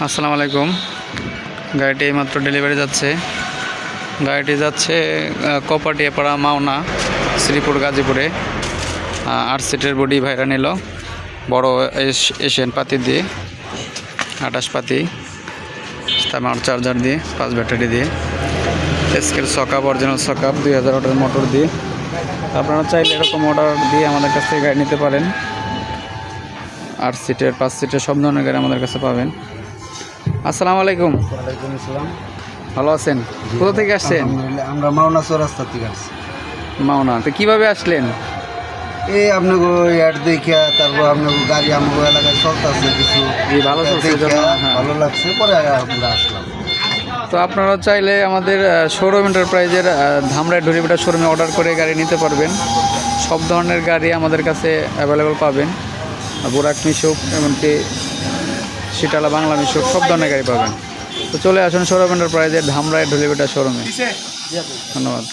আসসালামু আলাইকুম। গাড়িটি এইমাত্র ডেলিভারি যাচ্ছে। গাড়িটি যাচ্ছে কপাটিয়াপাড়া মাওনা শ্রীপুর গাজীপুরে। 8 সিটের বডি ভাইরা নিল বড় এশিয়ান পাতি দিয়ে, 28 পাতি, স্টামার চার্জার দিয়ে, 5 ব্যাটারি দিয়ে, এসকের সকাপ, অরিজিনাল সকাপ, 2000 ওয়াটের মোটর দিয়ে। আপনারা চাইলে এরকম অর্ডার দিয়ে আমাদের কাছ থেকে গাড়ি নিতে পারেন। 8 সিটের 5 সিটের সব ধরনের গাড়ি আমাদের কাছে পাবেন। আসসালামু আলাইকুম। ওয়ালাইকুম আসসালাম। ভালো আছেন? কোথা থেকে আসছেন? আমরা মাওনা চৌরাস্তা থেকে আসছি। মাওনা। তো কীভাবে আসলেন? এই আপনাকে অ্যাড দেখিয়া, তারপর আপনাকে গাড়ি আমাকে এলাকায় চলতেছে কিছু, জি, ভালো চলছে, হ্যাঁ। ভালো লাগছে, পরে আমরা আসলাম। তো আপনারা চাইলে আমাদের শোরুম এন্টারপ্রাইজের ধামরাই ঢুরিবেটা শোরুমে অর্ডার করে গাড়ি নিতে পারবেন। সব ধরনের গাড়ি আমাদের কাছে অ্যাভেলেবল পাবেন। বুরাক মিশুক, এমনকি সিটালা বাংলা মিশুক, সব ধরনের গাড়ি পাবেন। তো চলে আসুন শোরুম এন্টারপ্রাইজের ধামরাই ঢুলিবেটা শোরুমে। ধন্যবাদ।